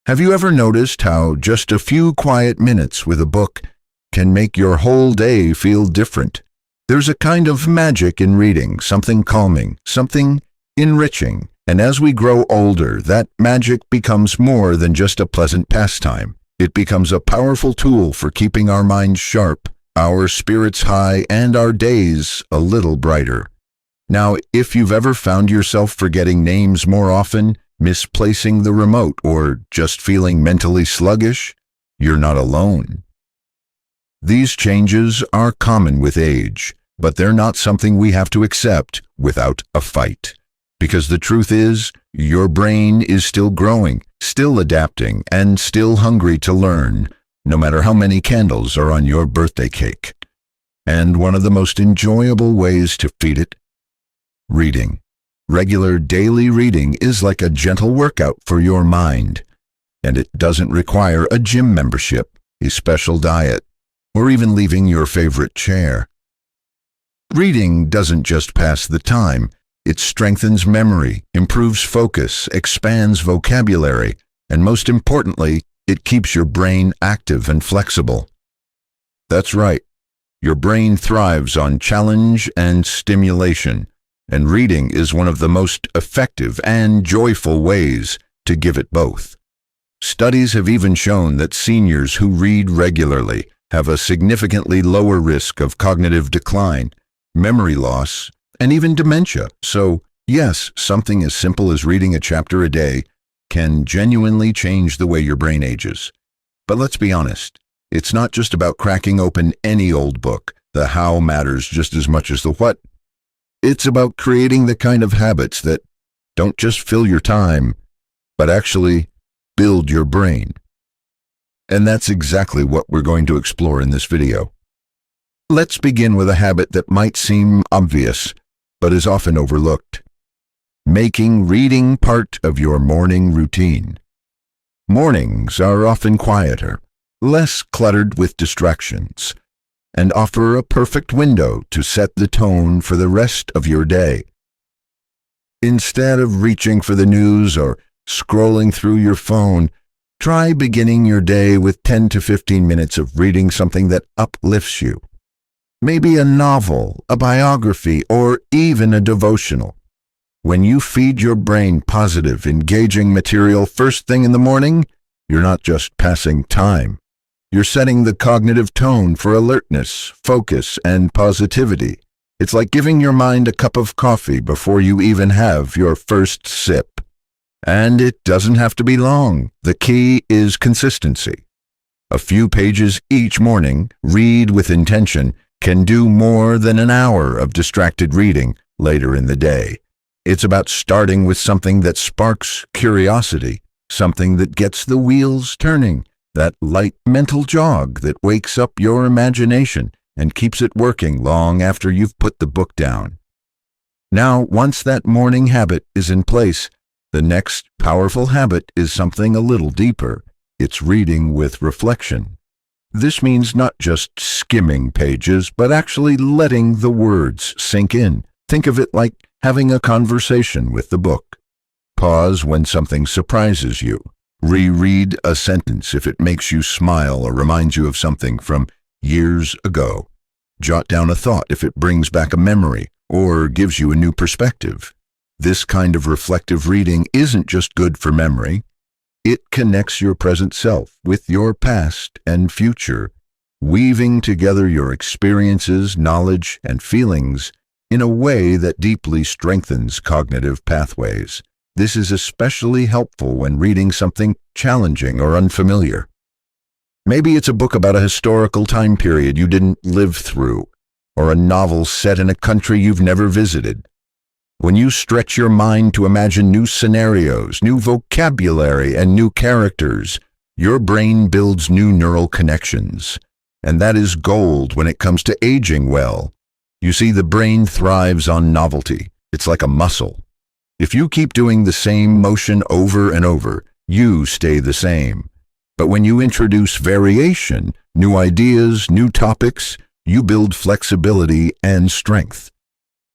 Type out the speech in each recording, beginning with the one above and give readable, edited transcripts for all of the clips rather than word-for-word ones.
Have you ever noticed how just a few quiet minutes with a book can make your whole day feel different? There's a kind of magic in reading, something calming, something enriching. And as we grow older, that magic becomes more than just a pleasant pastime. It becomes a powerful tool for keeping our minds sharp, our spirits high, and our days a little brighter. Now, if you've ever found yourself forgetting names more often, misplacing the remote, or just feeling mentally sluggish, you're not alone. These changes are common with age, but they're not something we have to accept without a fight. Because the truth is, your brain is still growing, still adapting, and still hungry to learn, no matter how many candles are on your birthday cake. And one of the most enjoyable ways to feed it? Reading. Regular daily reading is like a gentle workout for your mind, and it doesn't require a gym membership, a special diet, or even leaving your favorite chair. Reading doesn't just pass the time. It strengthens memory, improves focus, expands vocabulary, and most importantly, it keeps your brain active and flexible. That's right. Your brain thrives on challenge and stimulation, and reading is one of the most effective and joyful ways to give it both. Studies have even shown that seniors who read regularly have a significantly lower risk of cognitive decline, memory loss, and even dementia. So, yes, something as simple as reading a chapter a day can genuinely change the way your brain ages. But let's be honest, it's not just about cracking open any old book. The how matters just as much as the what. It's about creating the kind of habits that don't just fill your time, but actually build your brain. And that's exactly what we're going to explore in this video. Let's begin with a habit that might seem obvious, but is often overlooked. Making reading part of your morning routine. Mornings are often quieter, less cluttered with distractions, and offer a perfect window to set the tone for the rest of your day. Instead of reaching for the news or scrolling through your phone, try beginning your day with 10 to 15 minutes of reading something that uplifts you. Maybe a novel, a biography, or even a devotional. When you feed your brain positive, engaging material first thing in the morning, you're not just passing time. You're setting the cognitive tone for alertness, focus, and positivity. It's like giving your mind a cup of coffee before you even have your first sip. And it doesn't have to be long. The key is consistency. A few pages each morning, read with intention, can do more than an hour of distracted reading later in the day. It's about starting with something that sparks curiosity, something that gets the wheels turning, that light mental jog that wakes up your imagination and keeps it working long after you've put the book down. Now, once that morning habit is in place, the next powerful habit is something a little deeper. It's reading with reflection. This means not just skimming pages, but actually letting the words sink in. Think of it like having a conversation with the book. Pause when something surprises you. Reread a sentence if it makes you smile or reminds you of something from years ago. Jot down a thought if it brings back a memory or gives you a new perspective. This kind of reflective reading isn't just good for memory. It connects your present self with your past and future, weaving together your experiences, knowledge, and feelings in a way that deeply strengthens cognitive pathways. This is especially helpful when reading something challenging or unfamiliar. Maybe it's a book about a historical time period you didn't live through, or a novel set in a country you've never visited. When you stretch your mind to imagine new scenarios, new vocabulary, and new characters, your brain builds new neural connections. And that is gold when it comes to aging well. You see, the brain thrives on novelty. It's like a muscle. If you keep doing the same motion over and over, you stay the same. But when you introduce variation, new ideas, new topics, you build flexibility and strength.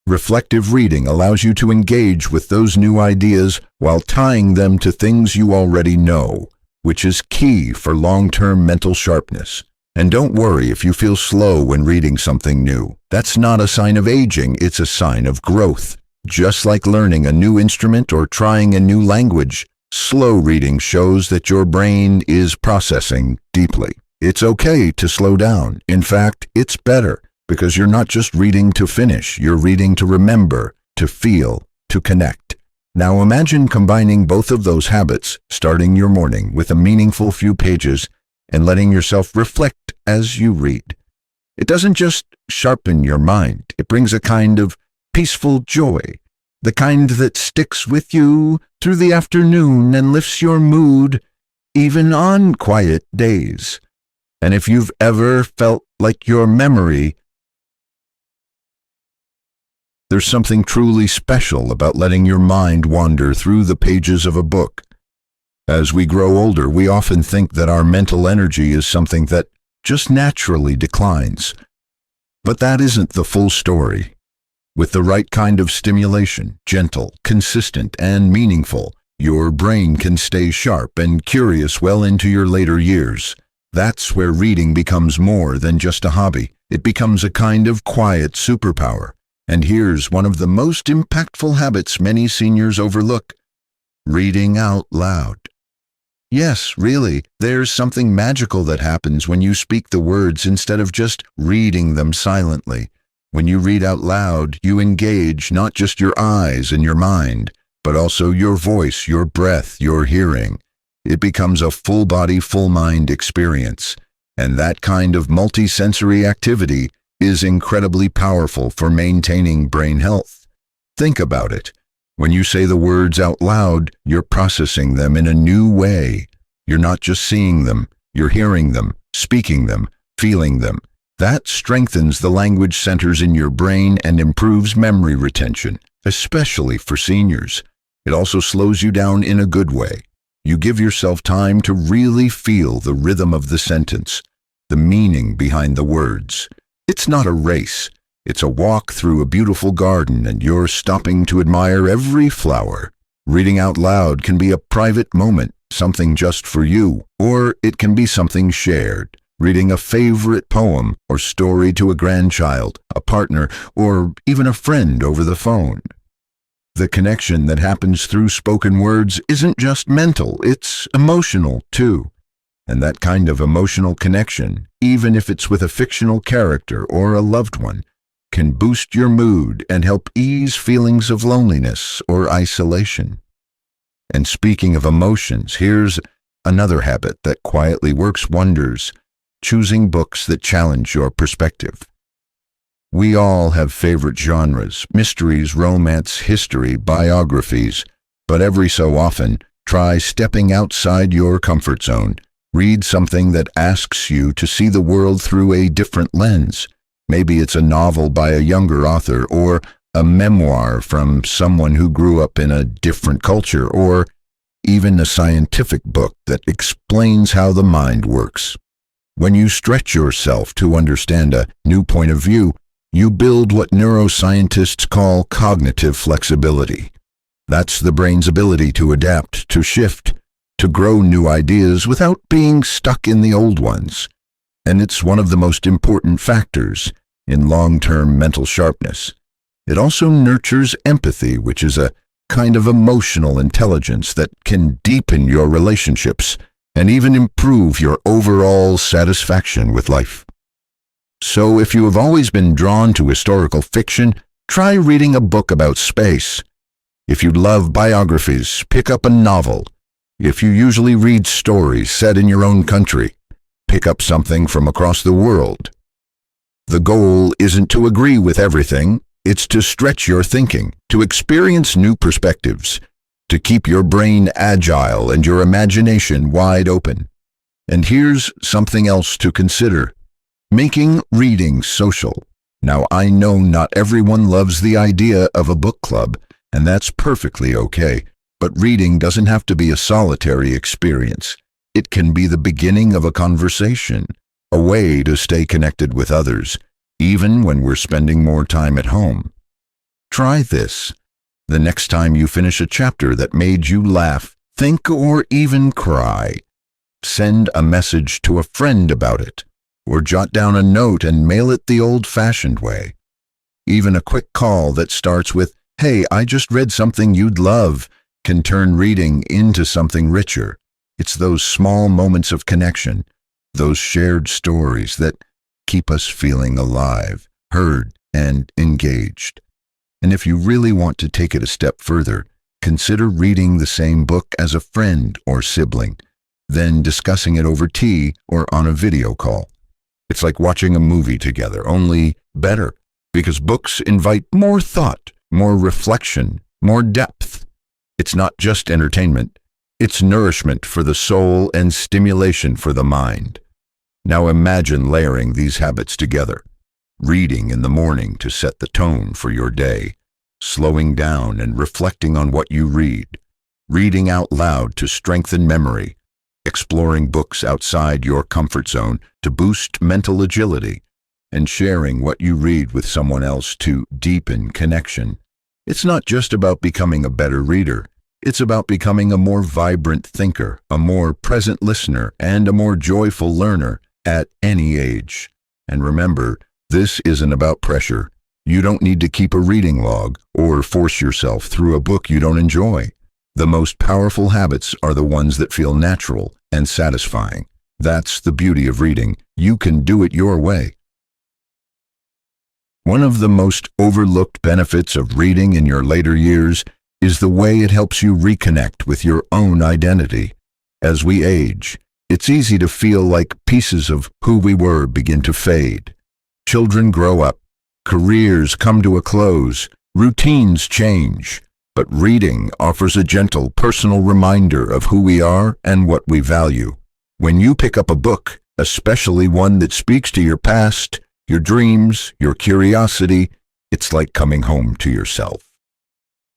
Reflective reading allows you to engage with those new ideas while tying them to things you already know, which is key for long-term mental sharpness. And don't worry if you feel slow when reading something new. That's not a sign of aging, it's a sign of growth. Just like learning a new instrument or trying a new language, slow reading shows that your brain is processing deeply. It's okay to slow down. In fact, it's better because you're not just reading to finish, you're reading to remember, to feel, to connect. Now imagine combining both of those habits, starting your morning with a meaningful few pages and letting yourself reflect as you read. It doesn't just sharpen your mind, it brings a kind of peaceful joy, the kind that sticks with you through the afternoon and lifts your mood even on quiet days. And if you've ever felt like your memory, there's something truly special about letting your mind wander through the pages of a book. As we grow older, we often think that our mental energy is something that just naturally declines. But that isn't the full story. With the right kind of stimulation, gentle, consistent, and meaningful, your brain can stay sharp and curious well into your later years. That's where reading becomes more than just a hobby. It becomes a kind of quiet superpower. And here's one of the most impactful habits many seniors overlook: reading out loud. Yes, really, there's something magical that happens when you speak the words instead of just reading them silently. When you read out loud, you engage not just your eyes and your mind, but also your voice, your breath, your hearing. It becomes a full-body, full-mind experience. And that kind of multisensory activity is incredibly powerful for maintaining brain health. Think about it. When you say the words out loud, you're processing them in a new way. You're not just seeing them, you're hearing them, speaking them, feeling them. That strengthens the language centers in your brain and improves memory retention, especially for seniors. It also slows you down in a good way. You give yourself time to really feel the rhythm of the sentence, the meaning behind the words. It's not a race. It's a walk through a beautiful garden and you're stopping to admire every flower. Reading out loud can be a private moment, something just for you, or it can be something shared. Reading a favorite poem or story to a grandchild, a partner, or even a friend over the phone. The connection that happens through spoken words isn't just mental, it's emotional too. And that kind of emotional connection, even if it's with a fictional character or a loved one, can boost your mood and help ease feelings of loneliness or isolation. And speaking of emotions, here's another habit that quietly works wonders: choosing books that challenge your perspective. We all have favorite genres: mysteries, romance, history, biographies. But every so often, try stepping outside your comfort zone. Read something that asks you to see the world through a different lens. Maybe it's a novel by a younger author, or a memoir from someone who grew up in a different culture, or even a scientific book that explains how the mind works. When you stretch yourself to understand a new point of view, you build what neuroscientists call cognitive flexibility. That's the brain's ability to adapt, to shift, to grow new ideas without being stuck in the old ones. And it's one of the most important factors in long-term mental sharpness. It also nurtures empathy, which is a kind of emotional intelligence that can deepen your relationships and even improve your overall satisfaction with life. So if you have always been drawn to historical fiction, try reading a book about space. If you love biographies, pick up a novel. If you usually read stories set in your own country, pick up something from across the world. The goal isn't to agree with everything, it's to stretch your thinking, to experience new perspectives, to keep your brain agile and your imagination wide open. And here's something else to consider: making reading social. Now, I know not everyone loves the idea of a book club, and that's perfectly okay, but reading doesn't have to be a solitary experience. It can be the beginning of a conversation, a way to stay connected with others, even when we're spending more time at home. Try this. The next time you finish a chapter that made you laugh, think, or even cry, send a message to a friend about it, or jot down a note and mail it the old-fashioned way. Even a quick call that starts with, "Hey, I just read something you'd love," can turn reading into something richer. It's those small moments of connection, those shared stories that keep us feeling alive, heard, and engaged. And if you really want to take it a step further, consider reading the same book as a friend or sibling, then discussing it over tea or on a video call. It's like watching a movie together, only better, because books invite more thought, more reflection, more depth. It's not just entertainment, it's nourishment for the soul and stimulation for the mind. Now imagine layering these habits together. Reading in the morning to set the tone for your day, slowing down and reflecting on what you read, reading out loud to strengthen memory, exploring books outside your comfort zone to boost mental agility, and sharing what you read with someone else to deepen connection. It's not just about becoming a better reader. It's about becoming a more vibrant thinker, a more present listener, and a more joyful learner at any age. And remember, this isn't about pressure. You don't need to keep a reading log or force yourself through a book you don't enjoy. The most powerful habits are the ones that feel natural and satisfying. That's the beauty of reading. You can do it your way. One of the most overlooked benefits of reading in your later years is the way it helps you reconnect with your own identity. As we age, it's easy to feel like pieces of who we were begin to fade. Children grow up, careers come to a close, routines change, but reading offers a gentle, personal reminder of who we are and what we value. When you pick up a book, especially one that speaks to your past, your dreams, your curiosity, it's like coming home to yourself.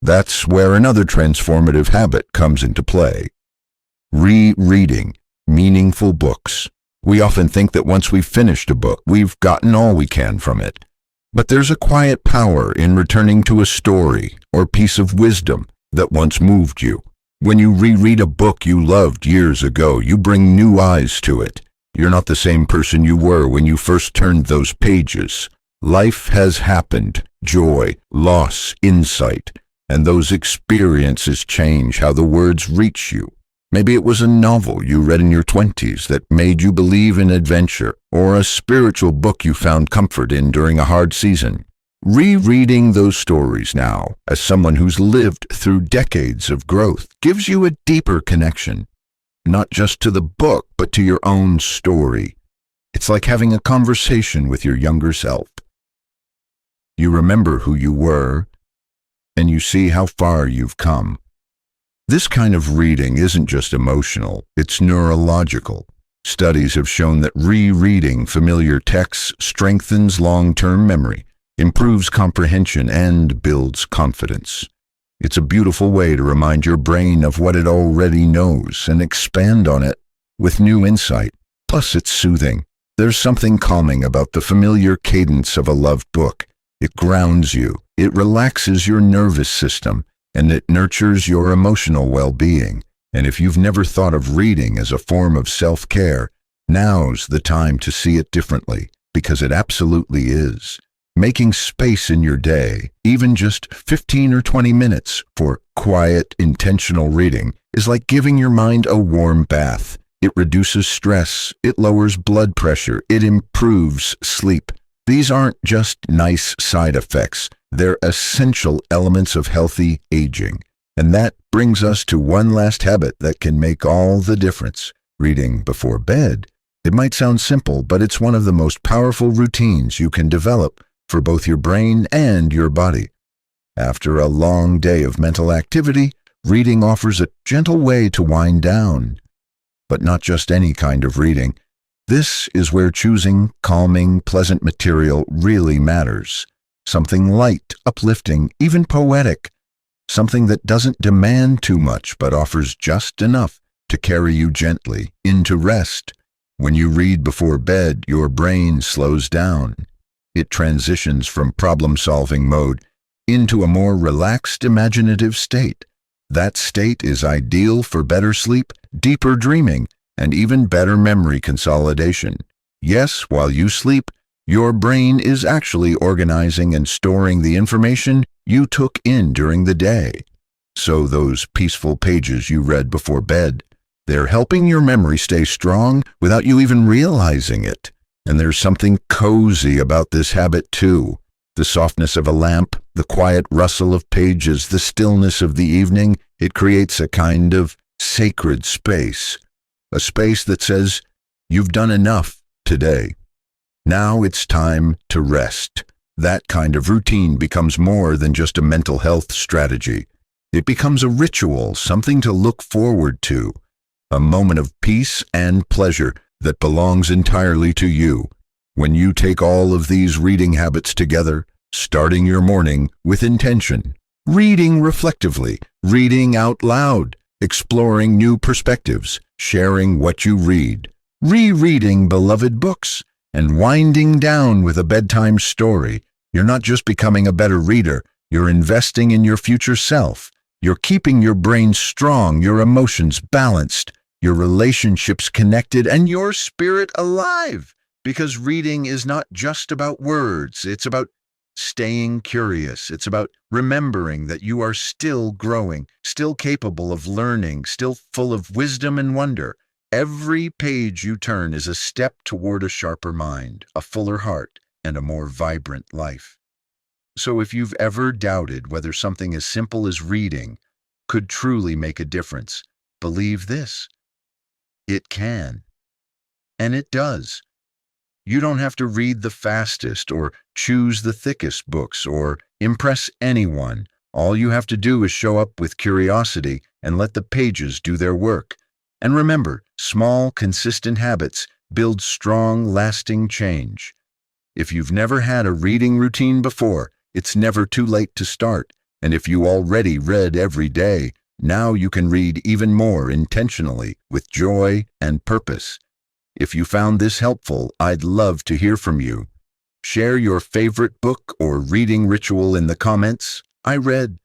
That's where another transformative habit comes into play. Rereading meaningful books. We often think that once we've finished a book, we've gotten all we can from it. But there's a quiet power in returning to a story or piece of wisdom that once moved you. When you reread a book you loved years ago, you bring new eyes to it. You're not the same person you were when you first turned those pages. Life has happened, joy, loss, insight, and those experiences change how the words reach you. Maybe it was a novel you read in your 20s that made you believe in adventure, or a spiritual book you found comfort in during a hard season. Rereading those stories now, as someone who's lived through decades of growth, gives you a deeper connection, not just to the book, but to your own story. It's like having a conversation with your younger self. You remember who you were, and you see how far you've come. This kind of reading isn't just emotional, it's neurological. Studies have shown that rereading familiar texts strengthens long-term memory, improves comprehension, and builds confidence. It's a beautiful way to remind your brain of what it already knows and expand on it with new insight. Plus, it's soothing. There's something calming about the familiar cadence of a loved book. It grounds you, it relaxes your nervous system, and it nurtures your emotional well-being. And if you've never thought of reading as a form of self-care, now's the time to see it differently, because it absolutely is. Making space in your day, even just 15 or 20 minutes for quiet, intentional reading, is like giving your mind a warm bath. It reduces stress, it lowers blood pressure, it improves sleep. These aren't just nice side effects. They're essential elements of healthy aging. And that brings us to one last habit that can make all the difference. Reading before bed. It might sound simple, but it's one of the most powerful routines you can develop for both your brain and your body. After a long day of mental activity, reading offers a gentle way to wind down. But not just any kind of reading. This is where choosing calming, pleasant material really matters. Something light, uplifting, even poetic. Something that doesn't demand too much but offers just enough to carry you gently into rest. When you read before bed, your brain slows down. It transitions from problem-solving mode into a more relaxed, imaginative state. That state is ideal for better sleep, deeper dreaming, and even better memory consolidation. Yes, while you sleep, your brain is actually organizing and storing the information you took in during the day. So those peaceful pages you read before bed, they're helping your memory stay strong without you even realizing it. And there's something cozy about this habit too. The softness of a lamp, the quiet rustle of pages, the stillness of the evening, it creates a kind of sacred space. A space that says, you've done enough today. Now it's time to rest. That kind of routine becomes more than just a mental health strategy. It becomes a ritual, something to look forward to, a moment of peace and pleasure that belongs entirely to you. When you take all of these reading habits together, starting your morning with intention, reading reflectively, reading out loud, exploring new perspectives, sharing what you read, rereading beloved books, and winding down with a bedtime story, you're not just becoming a better reader, you're investing in your future self. You're keeping your brain strong, your emotions balanced, your relationships connected, and your spirit alive. Because reading is not just about words, it's about staying curious. It's about remembering that you are still growing, still capable of learning, still full of wisdom and wonder. Every page you turn is a step toward a sharper mind, a fuller heart, and a more vibrant life. So if you've ever doubted whether something as simple as reading could truly make a difference, believe this: it can. And it does. You don't have to read the fastest or choose the thickest books or impress anyone. All you have to do is show up with curiosity and let the pages do their work. And remember, small, consistent habits build strong, lasting change. If you've never had a reading routine before, it's never too late to start. And if you already read every day, now you can read even more intentionally, with joy and purpose. If you found this helpful, I'd love to hear from you. Share your favorite book or reading ritual in the comments. I read